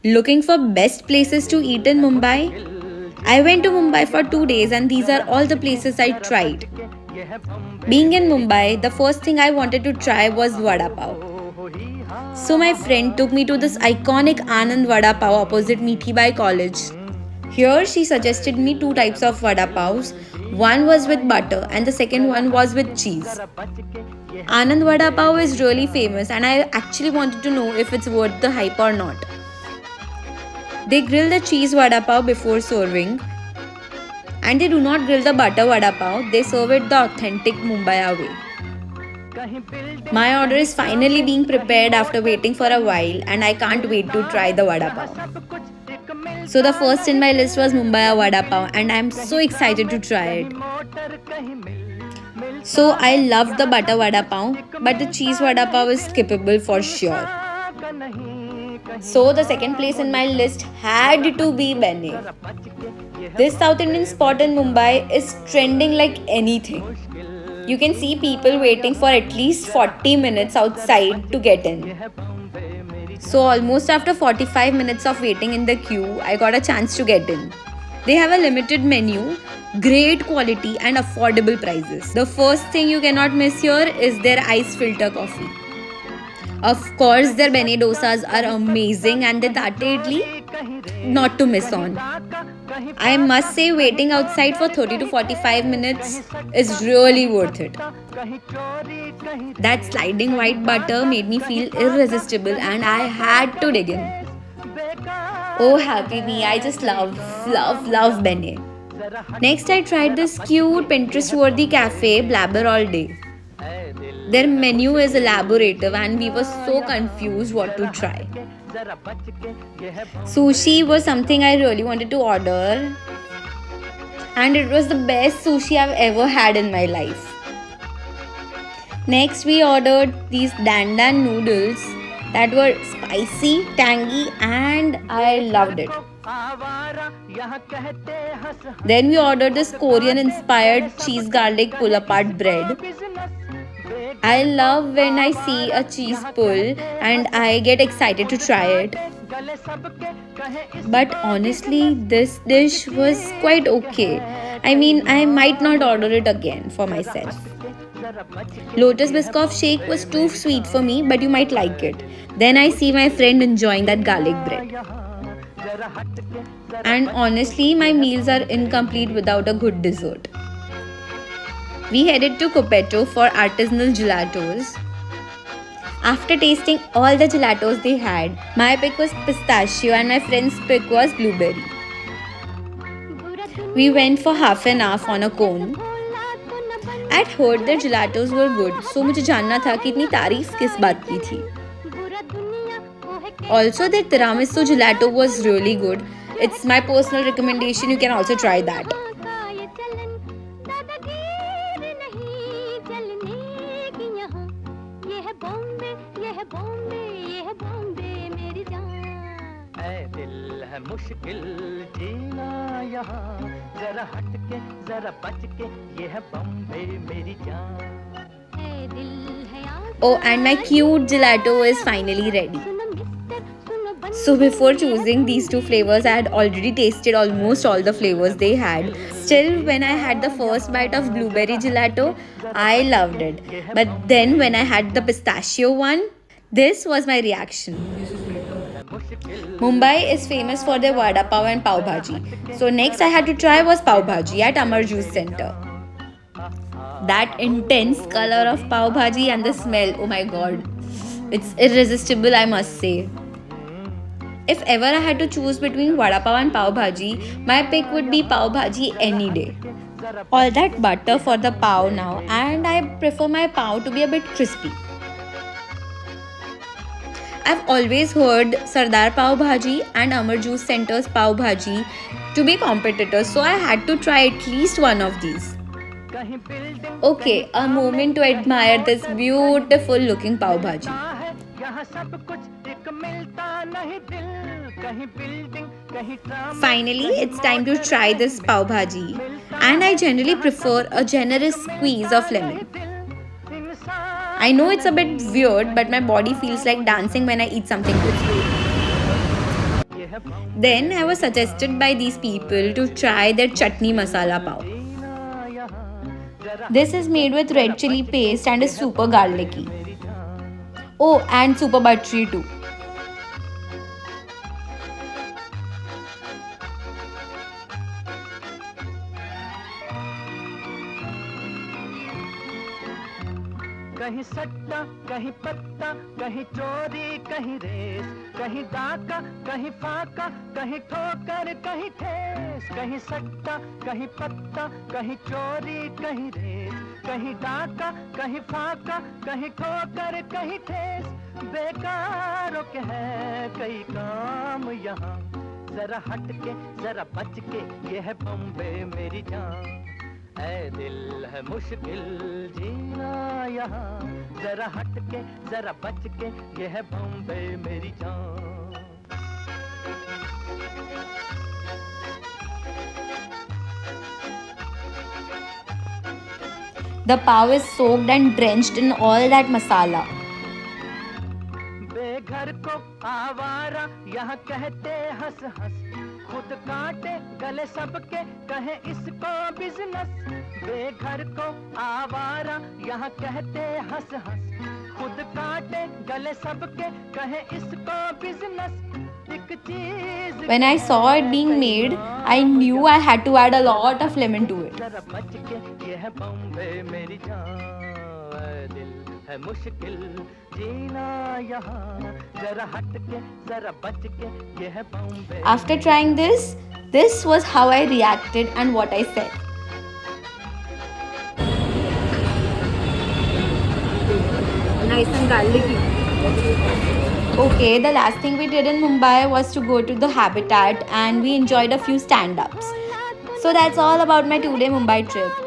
Looking for best places to eat in Mumbai? I went to Mumbai for 2 days and these are all the places I tried. Being in Mumbai, the first thing I wanted to try was Vada Pav. So my friend took me to this iconic Anand Vada Pav opposite Meethi Bai College. Here she suggested me two types of Vada Pavs. One was with butter and the second one was with cheese. Anand Vada Pav is really famous and I actually wanted to know if it's worth the hype or not. They grill the cheese vada pav before serving and they do not grill the butter vada pav, they serve it the authentic Mumbai way. My order is finally being prepared after waiting for a while and I can't wait to try the vada pav. So the first in my list was Mumbai vada pav and I am so excited to try it. So I love the butter vada pav but the cheese vada pav is skippable for sure. So the second place in my list had to be Bene. This South Indian spot in Mumbai is trending like anything. You can see people waiting for at least 40 minutes outside to get in. So almost after 45 minutes of waiting in the queue, I got a chance to get in. They have a limited menu, great quality and affordable prices. The first thing you cannot miss here is their ice filter coffee. Of course, their Bene dosas are amazing and the Tate idli, not to miss on. I must say waiting outside for 30 to 45 minutes is really worth it. That sliding white butter made me feel irresistible and I had to dig in. Oh happy me, I just love Bene. Next I tried this cute Pinterest worthy cafe, Blabber All Day. Their menu is elaborative and we were so confused what to try. Sushi was something I really wanted to order and it was the best sushi I've ever had in my life. Next we ordered these Dan Dan noodles that were spicy, tangy and I loved it. Then we ordered this Korean inspired cheese garlic pull apart bread. I love when I see a cheese pull and I get excited to try it. But honestly, this dish was quite okay. I mean, I might not order it again for myself. Lotus Biscoff shake was too sweet for me, but you might like it. Then I see my friend enjoying that garlic bread. And honestly, my meals are incomplete without a good dessert. We headed to Coppetto for artisanal gelatos. After tasting all the gelatos they had, my pick was pistachio and my friend's pick was blueberry. We went for half an hour on a cone. I'd heard their gelatos were good, so मुझे जानना था कि इतनी तारीफ किस बात की थी. Also, their tiramisu gelato was really good. It's my personal recommendation, you can also try that. Oh, and my cute gelato is finally ready. So before choosing these two flavors, I had already tasted almost all the flavors they had. Still, when I had the first bite of blueberry gelato, I loved it. But then when I had the pistachio one, this was my reaction. Mumbai is famous for their vada pav and pav bhaji. So next I had to try was pav bhaji at Amar Juice Center. That intense color of pav bhaji and the smell, oh my god. It's irresistible, I must say. If ever I had to choose between vada pav and pav bhaji, my pick would be pav bhaji any day. All that butter for the pav now and I prefer my pav to be a bit crispy. I've always heard Sardar Pav Bhaji and Amar Juice Center's Pav Bhaji to be competitors, so I had to try at least one of these. Okay, a moment to admire this beautiful looking Pav Bhaji. Finally, it's time to try this Pav Bhaji and I generally prefer a generous squeeze of lemon. I know it's a bit weird, but my body feels like dancing when I eat something good. Then I was suggested by these people to try their chutney masala pav. This is made with red chili paste and is super garlicky. Oh, and super buttery too. कहीं सट्टा कहीं पत्ता कहीं चोरी कहीं race कहीं डाका कहीं फाका कहीं ठोकर कहीं ठेस कहीं सट्टा कहीं पत्ता कहीं चोरी कहीं रेस कहीं डाका कहीं फाका कहीं ठोकर कहीं ठेस बेकारों के है कई काम यहाँ जरा हट के जरा बच के ये है बॉम्बे मेरी जान ऐ दिल है मुश्किल जीना यहाँ जरा हट के जरा बच के ये है बॉम्बे मेरी जान The pav is soaked and drenched in all that masala. बेघर को आवारा यहाँ कहते हंस हंस खुद काटे गले सबके कहे इसको बिजनेस बेघर को आवारा यहाँ कहते हंस हंस खुद काटे गले सबके कहे इसको बिजनेस एक चीज When I saw it being made, I knew I had to add a lot of lemon to it. जरा बच के ये है बॉम्बे मेरी जान ऐ दिल है मुश्किल जीना यहाँ जरा हट के जरा बच के ये है Bombay After trying this was how I reacted and what I said. Nice and garlicky. Okay, the last thing we did in Mumbai was to go to the Habitat and we enjoyed a few stand-ups. So that's all about my 2-day Mumbai trip.